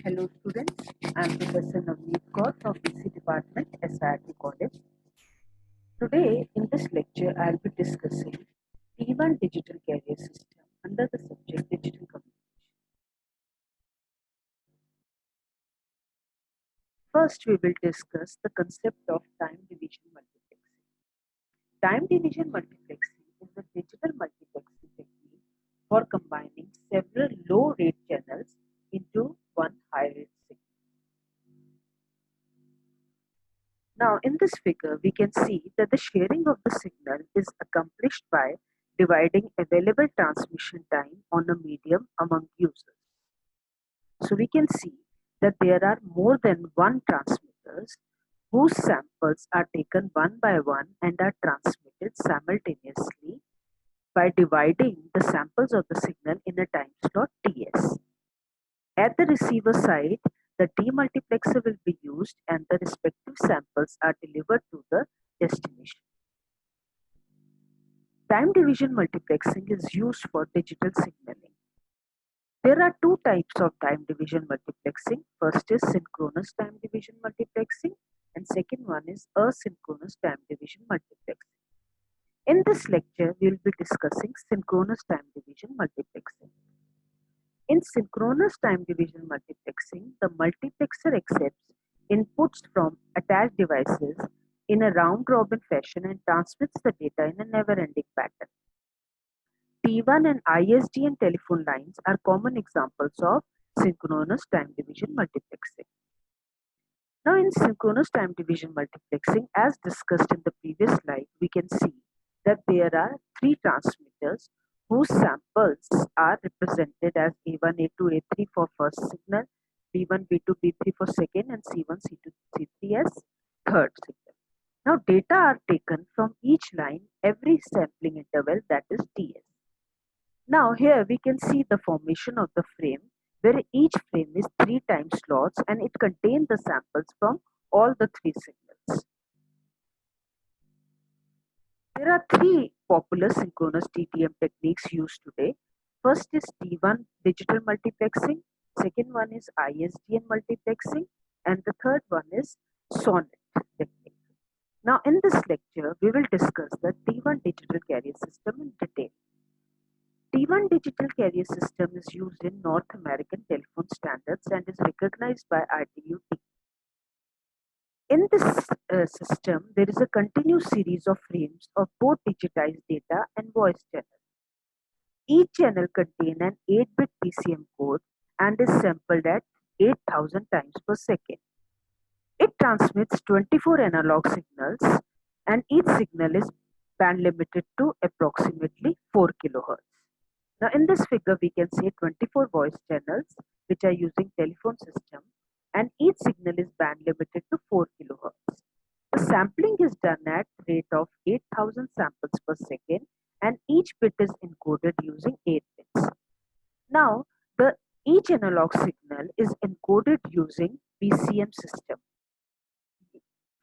Hello students, I am Professor Navneet Kaur from BC Department, SIRT College. Today in this lecture I will be discussing T1 Digital Career System under the subject Digital Communication. First we will discuss the concept of time division multiplexing. Time division multiplexing is a digital multiplexing technique for combining several low rate channels into one high rate signal. Now, in this figure, we can see that the sharing of the signal is accomplished by dividing available transmission time on a medium among users. So we can see that there are more than one transmitters whose samples are taken one by one and are transmitted simultaneously by dividing the samples of the signal in a time slot Ts. At the receiver side, the demultiplexer will be used and the respective samples are delivered to the destination. Time division multiplexing is used for digital signaling. There are two types of time division multiplexing. First is synchronous time division multiplexing and second one is asynchronous time division multiplexing. In this lecture, we will be discussing synchronous time division multiplexing. In synchronous time division multiplexing, the multiplexer accepts inputs from attached devices in a round-robin fashion and transmits the data in a never-ending pattern. T1 and ISDN telephone lines are common examples of synchronous time division multiplexing. Now, in synchronous time division multiplexing, as discussed in the previous slide, we can see that there are three transmitters whose samples are represented as A1, A2, A3 for first signal, B1, B2, B3 for second, and C1, C2, C3 as third signal. Now, data are taken from each line every sampling interval, that is TS. Now, here we can see the formation of the frame where each frame is 3 time slots and it contains the samples from all the three signals. There are three popular synchronous TTM techniques used today. First is T1 digital multiplexing, second one is ISDN multiplexing, and the third one is SONET technique. Now, in this lecture, we will discuss the T1 digital carrier system in detail. T1 digital carrier system is used in North American telephone standards and is recognized by ITU-T. In this system, there is a continuous series of frames of both digitized data and voice channels. Each channel contains an 8-bit PCM code and is sampled at 8,000 times per second. It transmits 24 analog signals and each signal is band limited to approximately 4 kHz. Now in this figure we can see 24 voice channels which are using telephone system and each signal is band limited to 4 kHz. The sampling is done at rate of 8,000 samples per second and each bit is encoded using 8 bits. Now each analog signal is encoded using PCM system.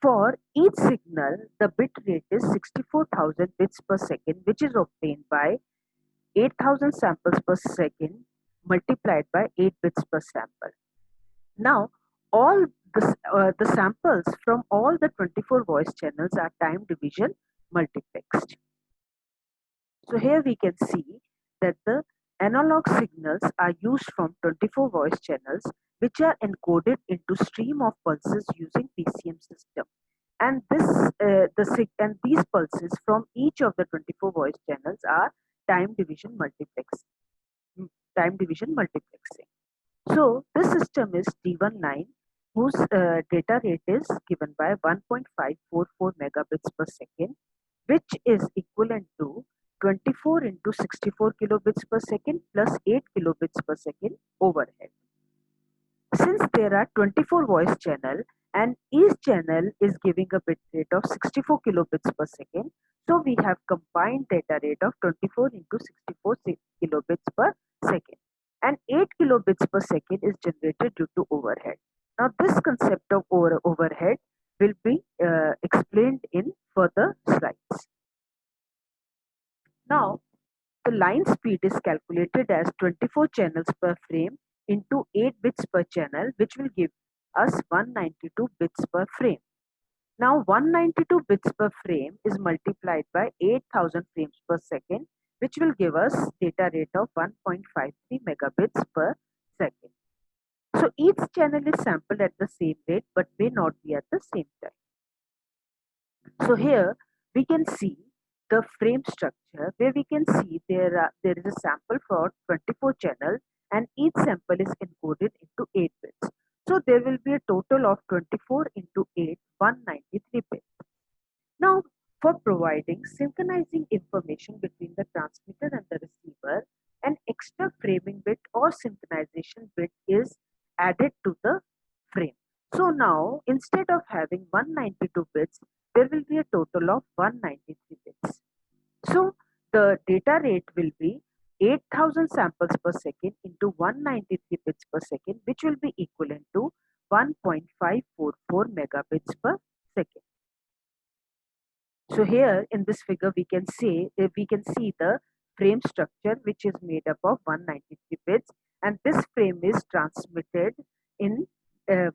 For each signal, the bit rate is 64,000 bits per second, which is obtained by 8,000 samples per second multiplied by 8 bits per sample. Now, all the samples from all the 24 voice channels are time division multiplexed. So here we can see that the analog signals are used from 24 voice channels which are encoded into stream of pulses using PCM system. And these pulses from each of the 24 voice channels are time division multiplexing. So this system is T1 line whose data rate is given by 1.544 megabits per second, which is equivalent to 24 into 64 kilobits per second plus 8 kilobits per second overhead. Since there are 24 voice channel and each channel is giving a bit rate of 64 kilobits per second, so we have combined data rate of 24 into 64 kilobits per second and 8 kilobits per second is generated due to overhead. Now this concept of overhead will be explained in further slides. Now the line speed is calculated as 24 channels per frame into 8 bits per channel, which will give us 192 bits per frame. Now 192 bits per frame is multiplied by 8000 frames per second, which will give us data rate of 1.53 megabits per second. So each channel is sampled at the same rate but may not be at the same time. So here we can see the frame structure, where we can see there is a sample for 24 channels and each sample is encoded into 8 bits. So there will be a total of 24 into 8, 193 bits. Now, for providing synchronizing information between the transmitter and the receiver, an extra framing bit or synchronization bit is added to the frame. So now, instead of having 192 bits, there will be a total of 193 bits. So the data rate will be 8000 samples per second into 193 bits per second, which will be equivalent to 1.544 megabits per second. So here in this figure we can see the frame structure, which is made up of 193 bits, and this frame is transmitted in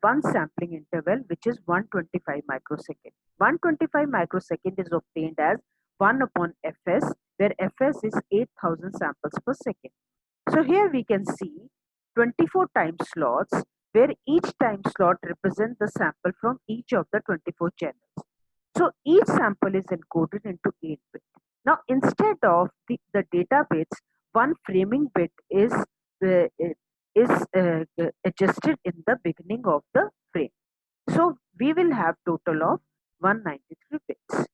one sampling interval, which is 125 microsecond. 125 microsecond is obtained as 1 upon fs, where fs is 8000 samples per second. So here we can see 24 time slots, where each time slot represents the sample from each of the 24 channels. So each sample is encoded into 8 bits. Now instead of the data bits, one framing bit is adjusted in the beginning of the frame. So we will have total of 193 bits.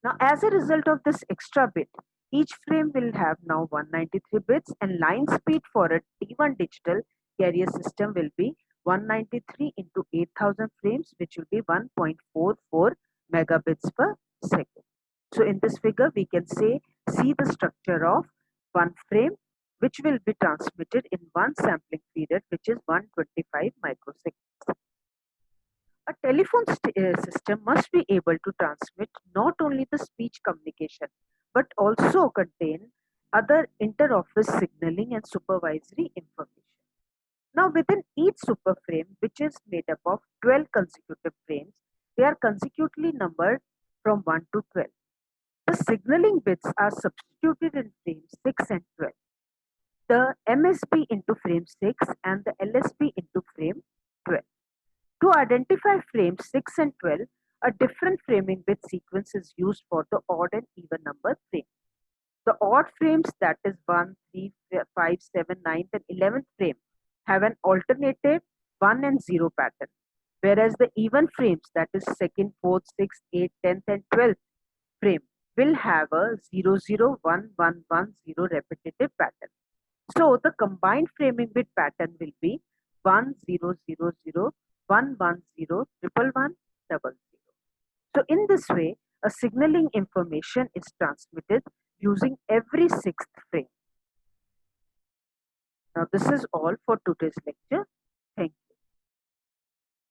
Now as a result of this extra bit, each frame will have now 193 bits, and line speed for a T1 digital carrier system will be 193 into 8000 frames, which will be 1.44 megabits per second. So in this figure, we can see the structure of one frame, which will be transmitted in one sampling period, which is 125 microseconds. A telephone system must be able to transmit not only the speech communication, but also contain other inter-office signaling and supervisory information. Now within each superframe, which is made up of 12 consecutive frames, they are consecutively numbered from 1 to 12. The signaling bits are substituted in frames 6 and 12. The MSB into frame 6 and the LSB into frame 12. To identify frames 6 and 12, a different framing bit sequence is used for the odd and even number frames. The odd frames, that is 1, 3, 5, 7, 9, and 11th frame, have an alternative 1 and 0 pattern, whereas the even frames, that is 2nd, 4th, 6th, 8th, 10th, and 12th frame, will have a 0, 0, 1, 1, 1, 0 repetitive pattern. So the combined framing bit pattern will be 1, 0, 0, 0, 1, 1, 0, 1, 1, 0, 0. So in this way, a signaling information is transmitted using every 6th frame. Now this is all for today's lecture. Thank you.